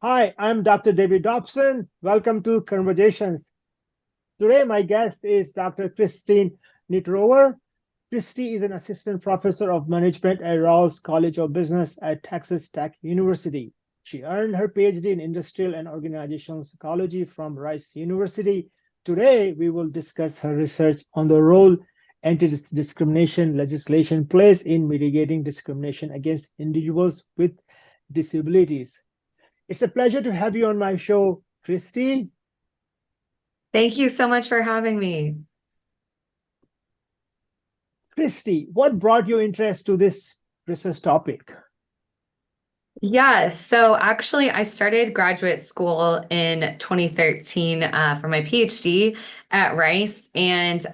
Hi, I'm Dr. David Dobson. Welcome to Conversations. Today, my guest is Dr. Christine Nittrouer. Christy is an assistant professor of management at Rawls College of Business at Texas Tech University. She earned her PhD in industrial and organizational psychology from Rice University. Today, we will discuss her research on the role anti-discrimination legislation plays in mitigating discrimination against individuals with disabilities. It's a pleasure to have you on my show, Christy. Thank you so much for having me. Christy, what brought your interest to this research topic? So actually, I started graduate school in 2013 for my PhD at Rice. And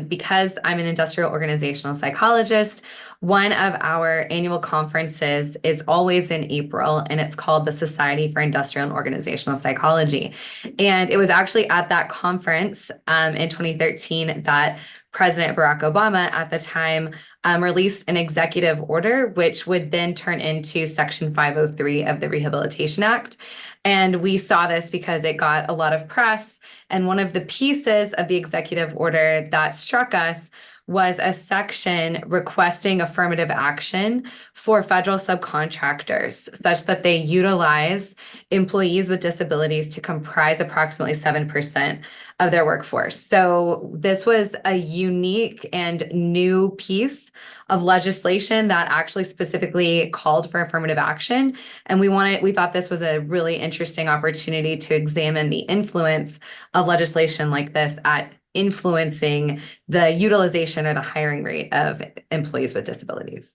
because I'm an industrial organizational psychologist, one of our annual conferences is always in April, and it's called the Society for Industrial and Organizational Psychology. And it was actually at that conference in 2013 that President Barack Obama at the time released an executive order, which would then turn into Section 503 of the Rehabilitation Act. And we saw this because it got a lot of press. And one of the pieces of the executive order that struck us was a section requesting affirmative action for federal subcontractors, such that they utilize employees with disabilities to comprise approximately 7% of their workforce. So this was a unique and new piece of legislation that actually specifically called for affirmative action. And we thought this was a really interesting opportunity to examine the influence of legislation like this at influencing the utilization or the hiring rate of employees with disabilities.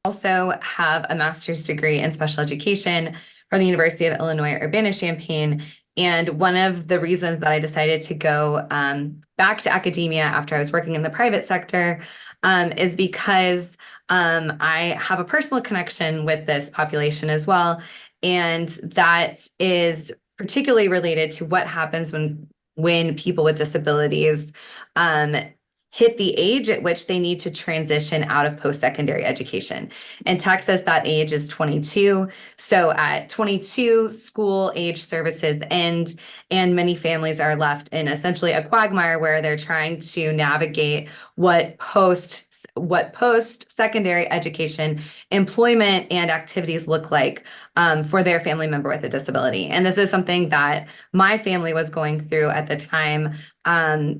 I also have a master's degree in special education from the University of Illinois Urbana-Champaign. And one of the reasons that I decided to go back to academia after I was working in the private sector is because I have a personal connection with this population as well. And that is particularly related to what happens when people with disabilities hit the age at which they need to transition out of post-secondary education. In Texas, that age is 22. So at 22, school age services end, and many families are left in essentially a quagmire where they're trying to navigate what post-secondary education employment and activities look like for their family member with a disability. And this is something that my family was going through at the time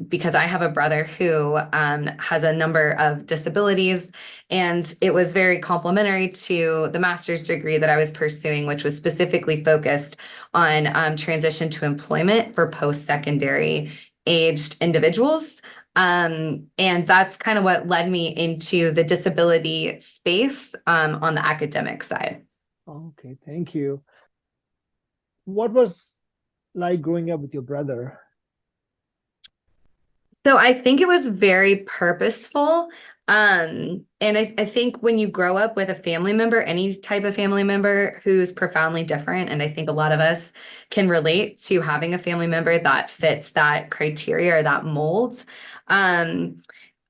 because I have a brother who has a number of disabilities, and it was very complementary to the master's degree that I was pursuing, which was specifically focused on transition to employment for post-secondary aged individuals. And that's kind of what led me into the disability space on the academic side. Okay, thank you. What was like growing up with your brother? So I think it was very purposeful. And I think when you grow up with a family member, any type of family member who's profoundly different, and I think a lot of us can relate to having a family member that fits that criteria or that mold,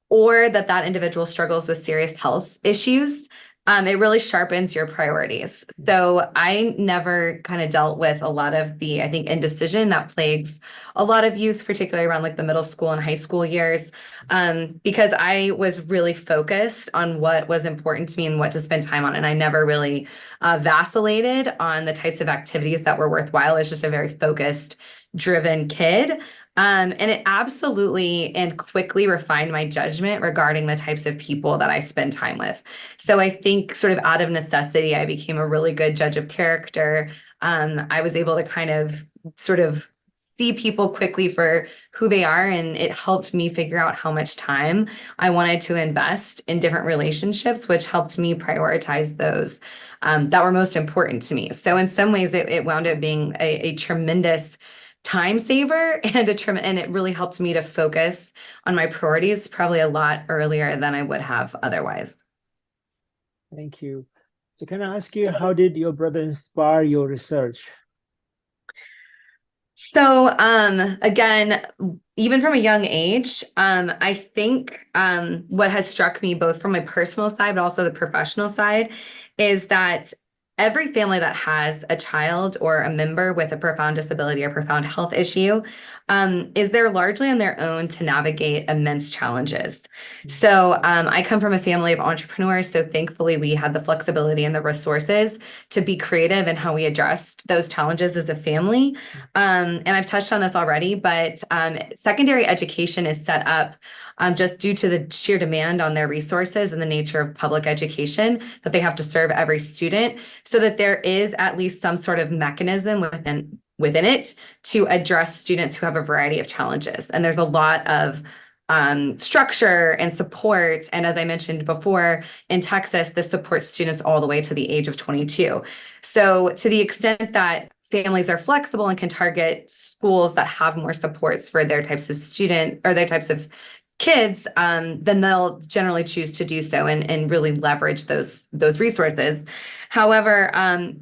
or that individual struggles with serious health issues, it really sharpens your priorities. So I never kind of dealt with a lot of the, I think, indecision that plagues a lot of youth, particularly around like the middle school and high school years, because I was really focused on what was important to me and what to spend time on. And I never really vacillated on the types of activities that were worthwhile. It's just a very focused, driven kid. And it absolutely and quickly refined my judgment regarding the types of people that I spend time with. So I think sort of out of necessity, I became a really good judge of character. I was able to kind of sort of see people quickly for who they are, and it helped me figure out how much time I wanted to invest in different relationships, which helped me prioritize those that were most important to me. So in some ways, it wound up being a tremendous time saver and it really helped me to focus on my priorities probably a lot earlier than I would have otherwise. Thank you. So can I ask you, how did your brother inspire your research? So again, even from a young age, I think what has struck me both from my personal side, but also the professional side, is that every family that has a child or a member with a profound disability or profound health issue is there largely on their own to navigate immense challenges. So I come from a family of entrepreneurs, so thankfully we had the flexibility and the resources to be creative in how we addressed those challenges as a family. And I've touched on this already, but secondary education is set up just due to the sheer demand on their resources and the nature of public education that they have to serve every student, so that there is at least some sort of mechanism within it to address students who have a variety of challenges. And there's a lot of structure and support. And as I mentioned before, in Texas, this supports students all the way to the age of 22. So to the extent that families are flexible and can target schools that have more supports for their types of student or their types of kids, then they'll generally choose to do so and really leverage those resources. However,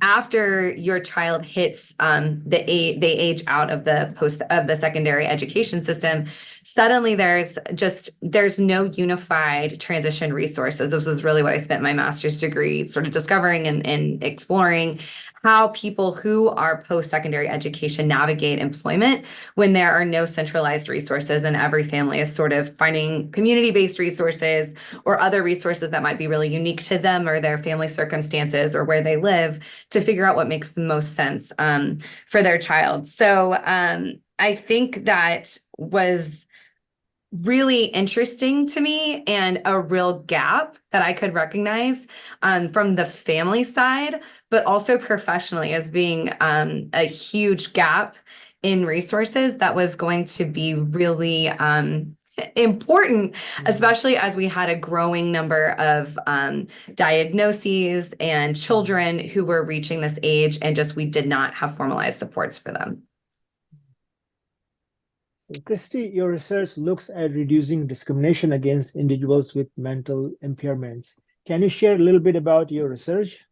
after your child hits the age out of the secondary education system, suddenly there's no unified transition resources. This is really what I spent my master's degree sort of discovering and exploring, how people who are post-secondary education navigate employment when there are no centralized resources and every family is sort of finding community-based resources or other resources that might be really unique to them or their family circumstances or where they live to figure out what makes the most sense for their child. So I think that was really interesting to me and a real gap that I could recognize from the family side, but also professionally as being a huge gap in resources that was going to be really important, especially as we had a growing number of diagnoses and children who were reaching this age and just we did not have formalized supports for them. Christy, your research looks at reducing discrimination against individuals with mental impairments. Can you share a little bit about your research?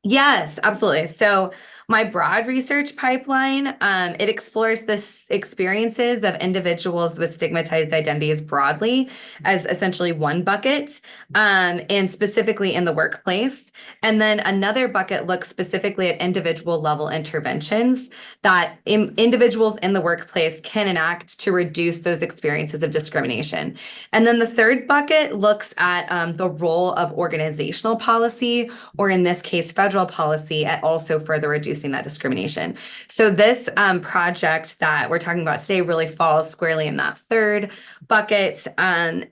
Yes, absolutely. So my broad research pipeline, it explores the experiences of individuals with stigmatized identities broadly as essentially one bucket, and specifically in the workplace. And then another bucket looks specifically at individual level interventions that individuals in the workplace can enact to reduce those experiences of discrimination. And then the third bucket looks at the role of organizational policy, or in this case, federal policy, at also further reducing that discrimination. So this project that we're talking about today really falls squarely in that third bucket. And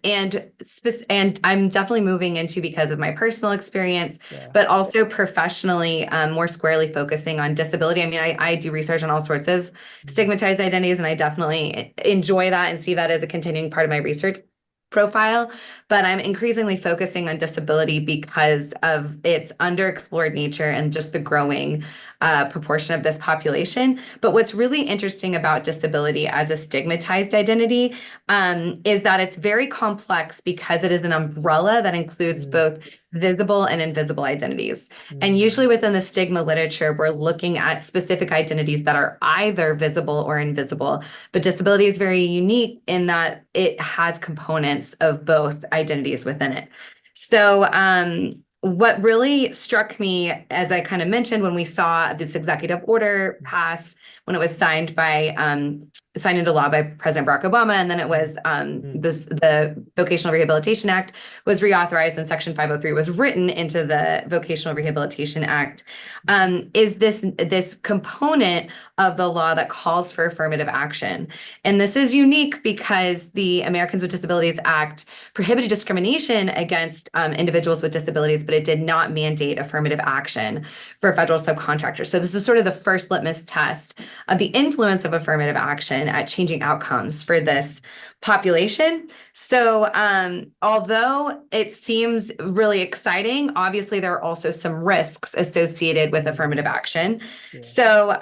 I'm definitely moving into, because of my personal experience, but also professionally, more squarely focusing on disability. I mean, I do research on all sorts of stigmatized identities, and I definitely enjoy that and see that as a continuing part of my research profile, but I'm increasingly focusing on disability because of its underexplored nature and just the growing proportion of this population. But what's really interesting about disability as a stigmatized identity is that it's very complex because it is an umbrella that includes both visible and invisible identities. And usually within the stigma literature, we're looking at specific identities that are either visible or invisible. But disability is very unique in that it has components of both identities within it. So what really struck me, as I kind of mentioned, when we saw this executive order pass, when it was signed into law by President Barack Obama, and then it was the Vocational Rehabilitation Act was reauthorized, and Section 503 was written into the Vocational Rehabilitation Act, is this component of the law that calls for affirmative action. And this is unique because the Americans with Disabilities Act prohibited discrimination against individuals with disabilities, but it did not mandate affirmative action for federal subcontractors. So this is sort of the first litmus test of the influence of affirmative action at changing outcomes for this population. So although it seems really exciting, obviously there are also some risks associated with affirmative action. So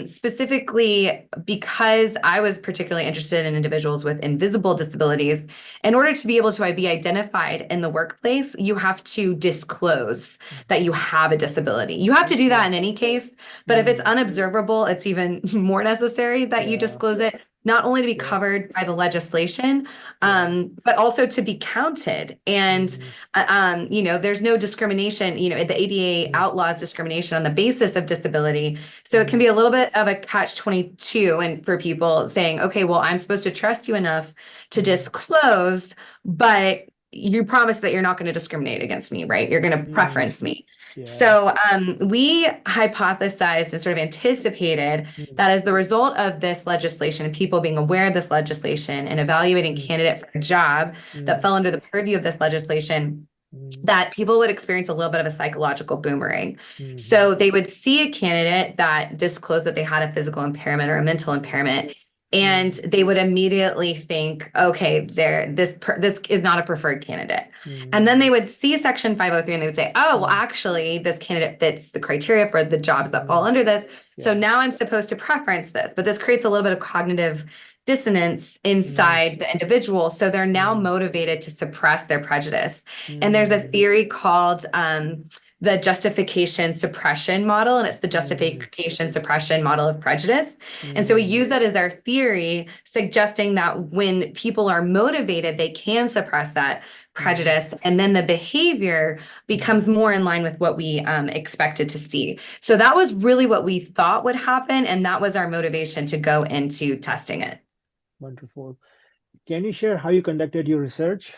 specifically, because I was particularly interested in individuals with invisible disabilities, in order to be able to be identified in the workplace, you have to disclose that you have a disability. You have to do that in any case, but if it's unobservable, it's even more necessary that you disclose it. not only to be Yeah. covered by the legislation, but also to be counted. And, there's no discrimination, the ADA outlaws discrimination on the basis of disability. So it can be a little bit of a catch-22 and for people saying, okay, well, I'm supposed to trust you enough to disclose, but you promise that you're not going to discriminate against me, right? You're going to preference me. Yeah. So we hypothesized and sort of anticipated that as the result of this legislation and people being aware of this legislation and evaluating candidate for a job that fell under the purview of this legislation, that people would experience a little bit of a psychological boomerang. So they would see a candidate that disclosed that they had a physical impairment or a mental impairment, and they would immediately think, okay, this is not a preferred candidate. And then they would see Section 503 and they would say, oh, well, actually, this candidate fits the criteria for the jobs that fall under this. So now I'm supposed to preference this. But this creates a little bit of cognitive dissonance inside the individual. So they're now motivated to suppress their prejudice. And there's a theory called the justification suppression model, and it's the justification suppression model of prejudice. And so we use that as our theory, suggesting that when people are motivated, they can suppress that prejudice, and then the behavior becomes more in line with what we expected to see. So that was really what we thought would happen, and that was our motivation to go into testing it. Wonderful. Can you share how you conducted your research?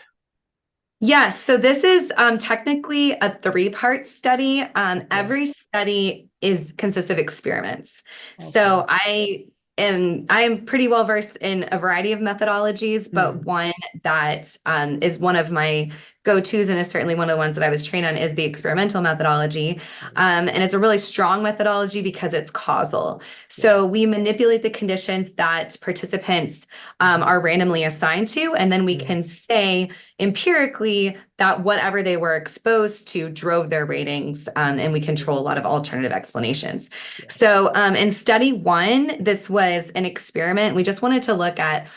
Yes, so this is technically a 3-part study. Every study consists of experiments. Okay. So I am pretty well versed in a variety of methodologies, but one that is one of my go-tos and is certainly one of the ones that I was trained on is the experimental methodology. And it's a really strong methodology because it's causal. So we manipulate the conditions that participants are randomly assigned to, and then we can say empirically that whatever they were exposed to drove their ratings, and we control a lot of alternative explanations. So in study 1, this was an experiment. We just wanted to look at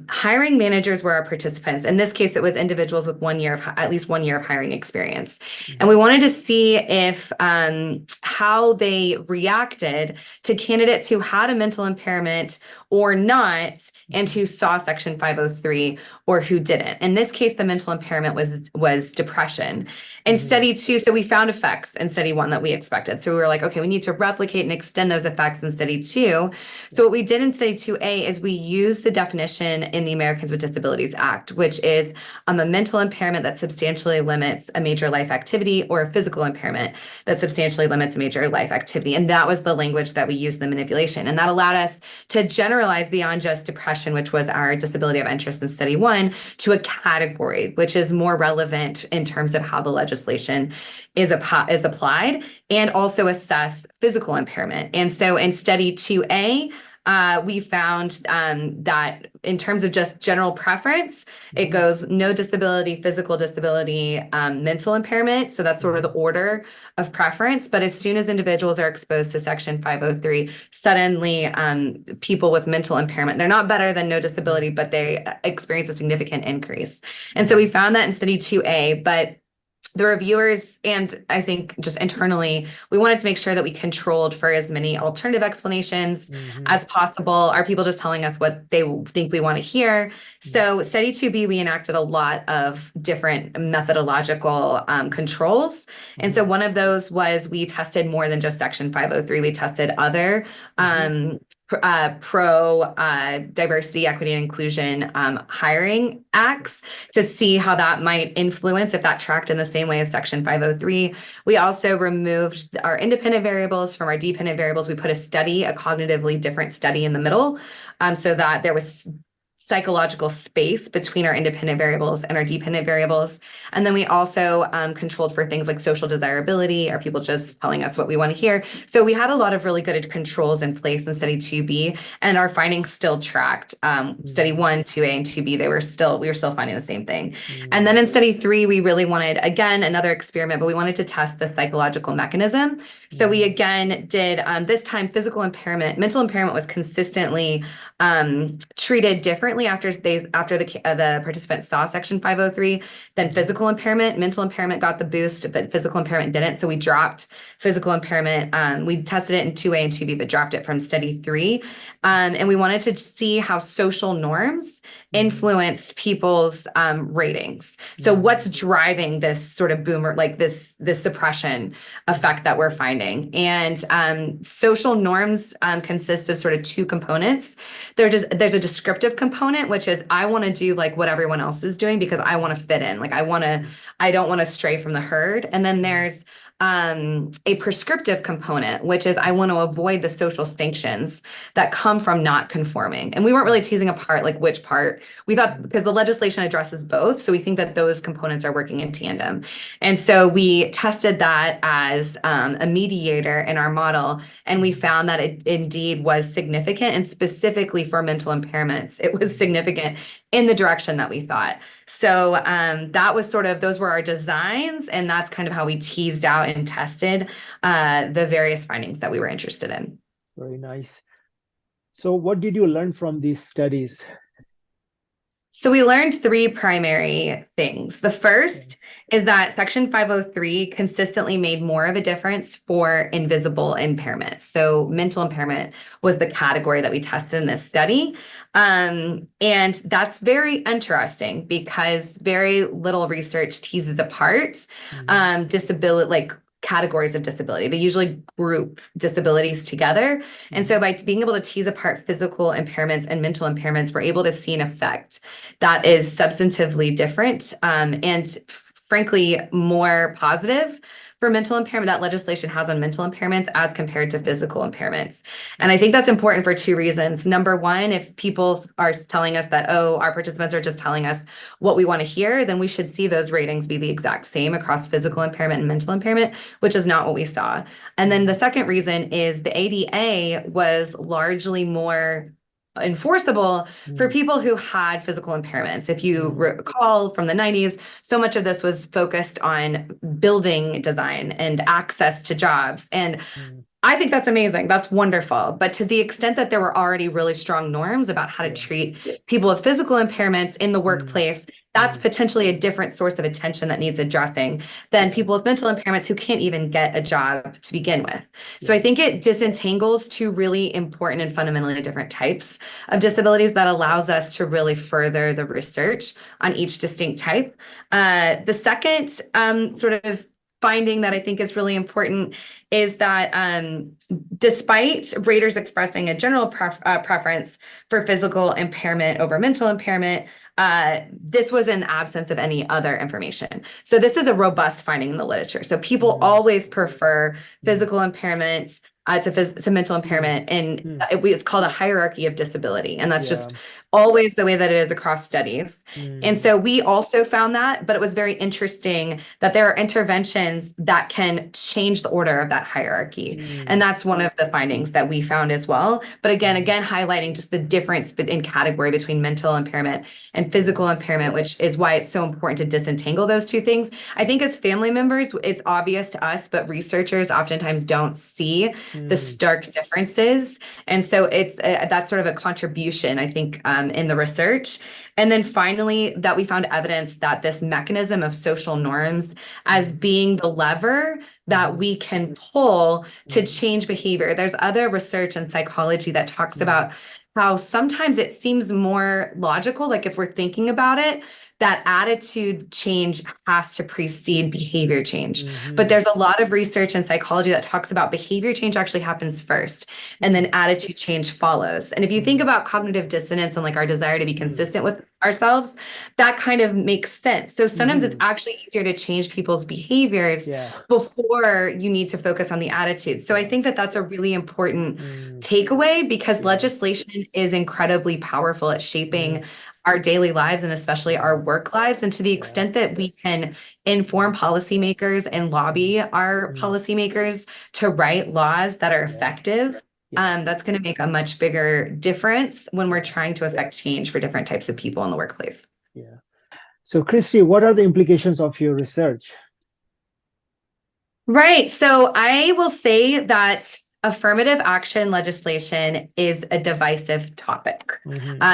hiring managers were our participants. In this case, it was individuals with at least 1 year of hiring experience. And we wanted to see if how they reacted to candidates who had a mental impairment or not, and who saw Section 503 or who didn't. In this case, the mental impairment was depression. In study 2, so we found effects in study 1 that we expected. So we were like, okay, we need to replicate and extend those effects in study 2. So what we did in study 2A is we used the definition in the Americans with Disabilities Act, which is a mental impairment that substantially limits a major life activity, or a physical impairment that substantially limits a major life activity. And that was the language that we used in the manipulation. And that allowed us to generalize beyond just depression, which was our disability of interest in study 1, to a category, which is more relevant in terms of how the legislation is applied, and also assess physical impairment. And so in study 2A, we found that in terms of just general preference, it goes no disability, physical disability, mental impairment. So that's sort of the order of preference. But as soon as individuals are exposed to Section 503, suddenly people with mental impairment, they're not better than no disability, but they experience a significant increase. And so we found that in study 2A, but the reviewers, and I think just internally, we wanted to make sure that we controlled for as many alternative explanations as possible. Are people just telling us what they think we want to hear? So study 2B, we enacted a lot of different methodological controls. And so one of those was we tested more than just Section 503. We tested other pro diversity, equity, and inclusion hiring acts to see how that might influence, if that tracked in the same way as Section 503. We also removed our independent variables from our dependent variables. We put a cognitively different study in the middle, so that there was psychological space between our independent variables and our dependent variables. And then we also controlled for things like social desirability. Are people just telling us what we want to hear? So we had a lot of really good controls in place in study 2B, and our findings still tracked. Study 1, 2A, and 2B, we were still finding the same thing. And then in study 3, we really wanted, again, another experiment, but we wanted to test the psychological mechanism. So we again did, this time, mental impairment was consistently treated differently differently after the participants saw Section 503 than physical impairment. Mental impairment got the boost, but physical impairment didn't. So we dropped physical impairment. We tested it in 2A and 2B, but dropped it from study 3. And we wanted to see how social norms influence people's ratings. So what's driving this sort of boomer, like this suppression effect that we're finding? And social norms consist of sort of two components. There's a descriptive component, which is I want to do like what everyone else is doing because I want to fit in. Like I don't want to stray from the herd. And then there's a prescriptive component, which is I want to avoid the social sanctions that come from not conforming. And we weren't really teasing apart like which part. We thought because the legislation addresses both, so we think that those components are working in tandem. And so we tested that as a mediator in our model, and we found that it indeed was significant, and specifically for mental impairments, it was significant in the direction that we thought. So that was those were our designs, and that's kind of how we teased out and tested the various findings that we were interested in. Very nice. So what did you learn from these studies? So we learned 3 primary things. The first is that Section 503 consistently made more of a difference for invisible impairments. So mental impairment was the category that we tested in this study. And that's very interesting because very little research teases apart disability, like categories of disability. They usually group disabilities together. And so by being able to tease apart physical impairments and mental impairments, we're able to see an effect that is substantively different and frankly more positive for mental impairment, that legislation has on mental impairments as compared to physical impairments. And I think that's important for 2 reasons. Number one, if people are telling us that, oh, our participants are just telling us what we want to hear, then we should see those ratings be the exact same across physical impairment and mental impairment, which is not what we saw. And then the second reason is the ADA was largely more enforceable for people who had physical impairments. If you recall from the 90s, so much of this was focused on building design and access to jobs. And I think that's amazing. That's wonderful. But to the extent that there were already really strong norms about how to treat people with physical impairments in the workplace, that's potentially a different source of attention that needs addressing than people with mental impairments who can't even get a job to begin with. So I think it disentangles 2 really important and fundamentally different types of disabilities that allows us to really further the research on each distinct type. The second sort of finding that I think is really important is that despite raters expressing a general preference for physical impairment over mental impairment, this was in absence of any other information. So this is a robust finding in the literature. So people always prefer physical impairments to mental impairment, and it's called a hierarchy of disability, and that's just always the way that it is across studies. And so we also found that, but it was very interesting that there are interventions that can change the order of that hierarchy, and that's one of the findings that we found as well. But again highlighting just the difference in category between mental impairment and physical impairment, which is why it's so important to disentangle those 2 things. I think as family members, it's obvious to us, but researchers oftentimes don't see the stark differences. And so it's that's sort of a contribution, I think, in the research. And then finally, that we found evidence that this mechanism of social norms as being the lever that we can pull to change behavior. There's other research in psychology that talks about how sometimes it seems more logical, like if we're thinking about it, that attitude change has to precede behavior change. But there's a lot of research in psychology that talks about behavior change actually happens first, and then attitude change follows. And if you think about cognitive dissonance and like our desire to be consistent with ourselves, that kind of makes sense. So sometimes it's actually easier to change people's behaviors before you need to focus on the attitude. So I think that that's a really important takeaway, because legislation is incredibly powerful at shaping our daily lives and especially our work lives. And to the extent that we can inform policymakers and lobby our policymakers to write laws that are effective, that's going to make a much bigger difference when we're trying to affect change for different types of people in the workplace. So Christy, what are the implications of your research? Right. So I will say that affirmative action legislation is a divisive topic.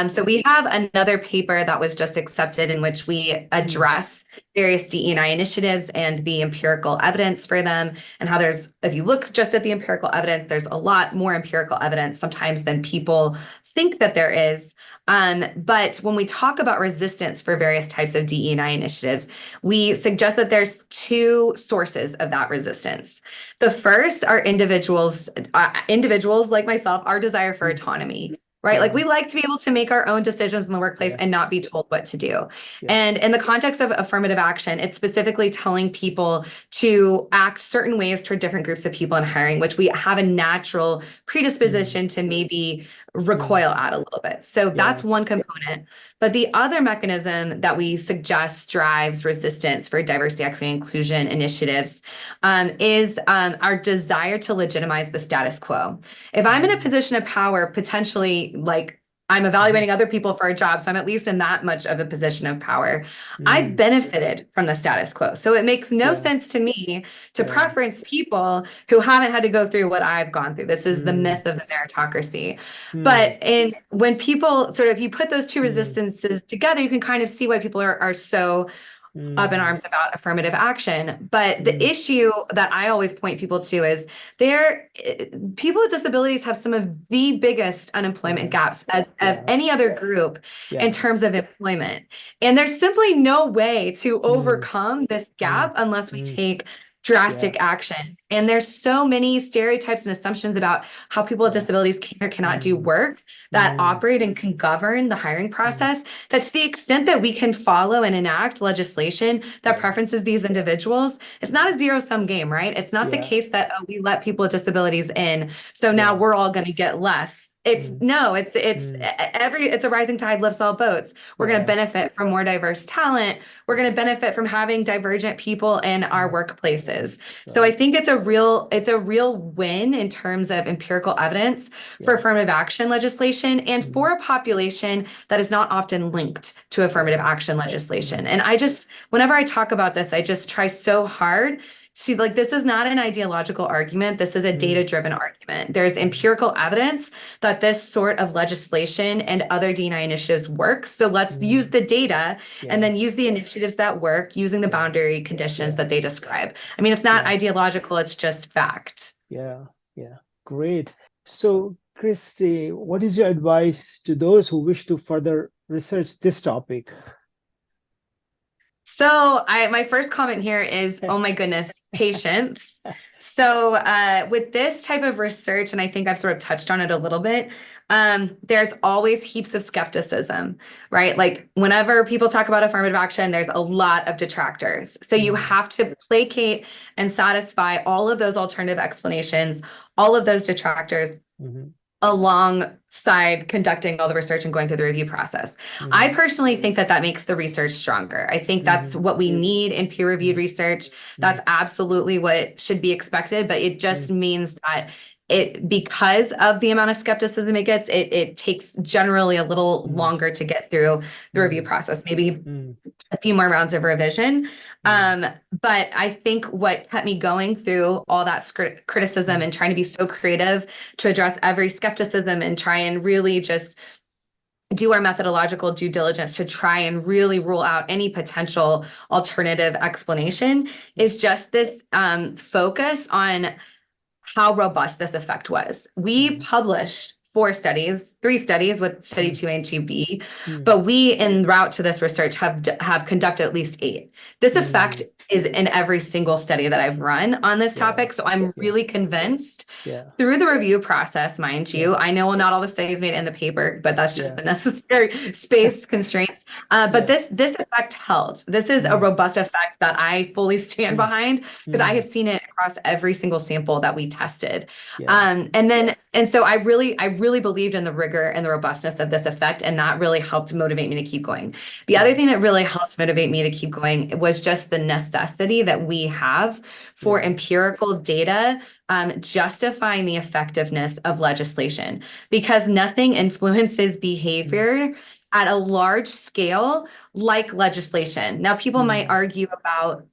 So we have another paper that was just accepted in which we address various DE&I initiatives and the empirical evidence for them, and how there's, if you look just at the empirical evidence, there's a lot more empirical evidence sometimes than people think that there is. But when we talk about resistance for various types of DE&I initiatives, we suggest that there's two sources of that resistance. The first are individuals like myself, our desire for autonomy, right? Like we like to be able to make our own decisions in the workplace and not be told what to do. And in the context of affirmative action, it's specifically telling people to act certain ways toward different groups of people in hiring, which we have a natural predisposition to maybe recoil at a little bit. So that's one component. But the other mechanism that we suggest drives resistance for diversity, equity, and inclusion initiatives is our desire to legitimize the status quo. If I'm in a position of power, potentially like I'm evaluating other people for a job, so I'm at least in that much of a position of power. I've benefited from the status quo. So it makes no sense to me to preference people who haven't had to go through what I've gone through. This is the myth of the meritocracy. But when people sort of, if you put those two resistances together, you can kind of see why people are so up in arms about affirmative action. But the issue that I always point people to is people with disabilities have some of the biggest unemployment gaps of any other group in terms of employment. And there's simply no way to overcome this gap unless we take drastic action. And there's so many stereotypes and assumptions about how people with disabilities can or cannot do work that operate and can govern the hiring process, that to the extent that we can follow and enact legislation that preferences these individuals, it's not a zero-sum game, right? It's not the case that we let people with disabilities in, so now we're all going to get less. It's it's a rising tide lifts all boats. We're going to benefit from more diverse talent. We're going to benefit from having divergent people in our workplaces. So I think it's a real win in terms of empirical evidence for affirmative action legislation and for a population that is not often linked to affirmative action legislation. And whenever I talk about this, I just try so hard. See, like, this is not an ideological argument. This is a data-driven argument. There's empirical evidence that this sort of legislation and other D&I initiatives works. So let's use the data and then use the initiatives that work using the boundary conditions that they describe. I mean, it's not ideological, it's just fact. Yeah, great. So, Christy, what is your advice to those who wish to further research this topic? So my first comment here is, oh my goodness, patience. So with this type of research, and I think I've sort of touched on it a little bit, there's always heaps of skepticism, right? Like whenever people talk about affirmative action, there's a lot of detractors. So you have to placate and satisfy all of those alternative explanations, all of those detractors, alongside conducting all the research and going through the review process. I personally think that makes the research stronger. I think that's what we need in peer-reviewed research. That's absolutely what should be expected, but it just means that because of the amount of skepticism it gets, it takes generally a little longer to get through the review process, maybe a few more rounds of revision. But I think what kept me going through all that criticism and trying to be so creative to address every skepticism and try and really just do our methodological due diligence to try and really rule out any potential alternative explanation is just this focus on how robust this effect was. We published 3 studies with study 2A and 2B, but we en route to this research have conducted at least 8. This effect is in every single study that I've run on this topic. So I'm really convinced through the review process, mind you. I know not all the studies made in the paper, but that's just the necessary space constraints. But this effect held. This is a robust effect that I fully stand behind because I have seen it across every single sample that we tested. And so I really believed in the rigor and the robustness of this effect, and that really helped motivate me to keep going. The other thing that really helped motivate me to keep going was just the necessity that we have for empirical data justifying the effectiveness of legislation, because nothing influences behavior at a large scale like legislation. Now, people might argue about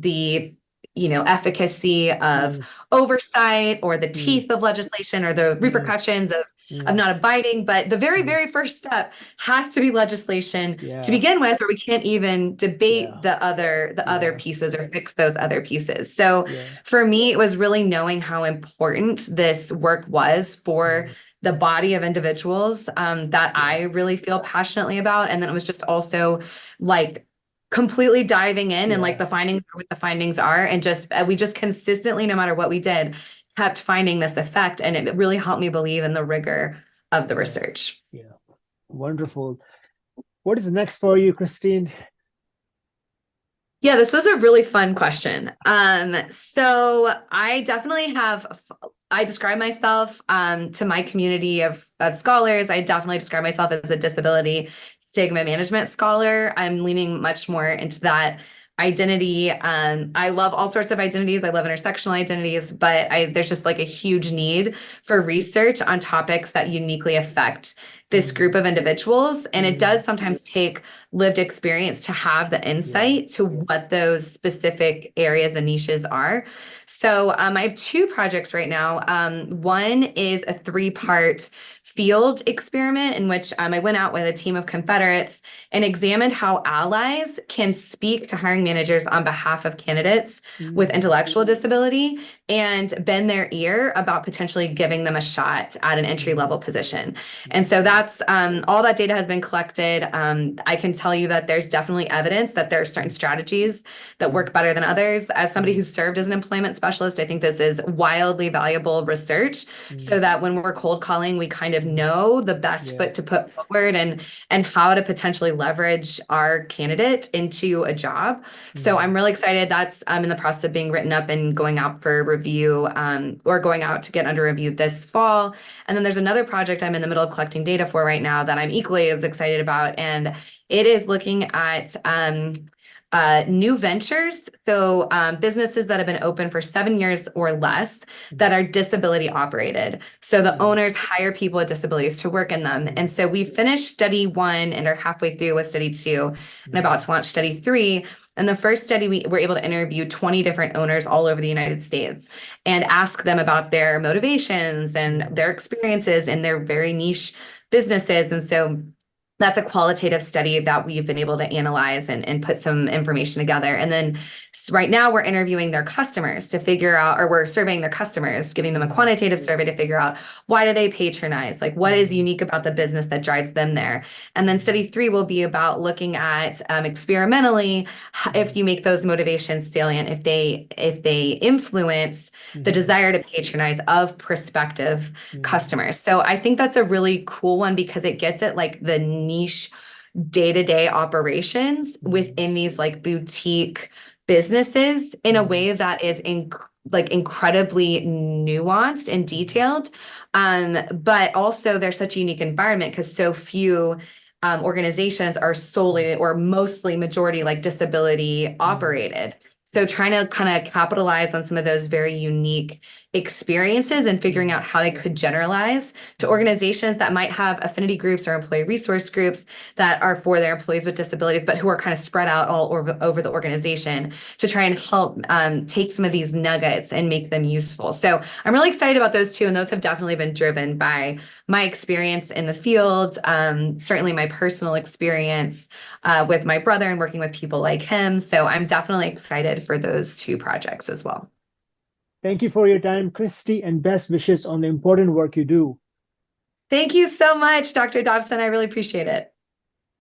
the efficacy of oversight or the teeth of legislation or the repercussions of not abiding. But the very, very first step has to be legislation to begin with, or we can't even debate the other pieces or fix those other pieces. So for me, it was really knowing how important this work was for the body of individuals that I really feel passionately about. And then it was just also like completely diving in and like the findings are what the findings are. And just, we just consistently, no matter what we did, kept finding this effect. And it really helped me believe in the rigor of the research. Yeah. Wonderful. What is next for you, Christine? Yeah, this was a really fun question. So I definitely I describe myself to my community of scholars. I definitely describe myself as a disability stigma management scholar. I'm leaning much more into that identity. I love all sorts of identities. I love intersectional identities, but there's just like a huge need for research on topics that uniquely affect this group of individuals. And it does sometimes take lived experience to have the insight to what those specific areas and niches are. So I have two projects right now. One is a 3-part field experiment in which I went out with a team of Confederates and examined how allies can speak to hiring managers on behalf of candidates with intellectual disability and bend their ear about potentially giving them a shot at an entry-level position. And so that's all that data has been collected. I can tell you that there's definitely evidence that there are certain strategies that work better than others. As somebody who served as an employment specialist, I think this is wildly valuable research so that when we're cold calling, we kind of know the best foot to put forward and how to potentially leverage our candidate into a job. So I'm really excited. That's in the process of being written up and going out for review or going out to get under review this fall. And then there's another project I'm in the middle of collecting data for right now that I'm equally as excited about. And it is looking at new ventures. So businesses that have been open for 7 years or less that are disability operated. So the owners hire people with disabilities to work in them. And so we finished study 1 and are halfway through with study 2 and about to launch study 3. And the first study, we were able to interview 20 different owners all over the United States and ask them about their motivations and their experiences in their very niche businesses. And so that's a qualitative study that we've been able to analyze and put some information together. And then right now we're interviewing their customers to figure out, or we're surveying their customers, giving them a quantitative survey to figure out why do they patronize? Like what is unique about the business that drives them there? And then study 3 will be about looking at experimentally, if you make those motivations salient, if they influence the desire to patronize of prospective customers. So I think that's a really cool one because it gets at like the niche day-to-day operations within these like boutique businesses in a way that is incredibly nuanced and detailed. But also there's such a unique environment because so few organizations are solely or mostly majority like disability operated. So trying to kind of capitalize on some of those very unique experiences and figuring out how they could generalize to organizations that might have affinity groups or employee resource groups that are for their employees with disabilities, but who are kind of spread out all over the organization to try and help take some of these nuggets and make them useful. So I'm really excited about those two, and those have definitely been driven by my experience in the field, certainly my personal experience with my brother and working with people like him. So I'm definitely excited for those two projects as well. Thank you for your time, Christy, and best wishes on the important work you do. Thank you so much, Dr. Dobson. I really appreciate it.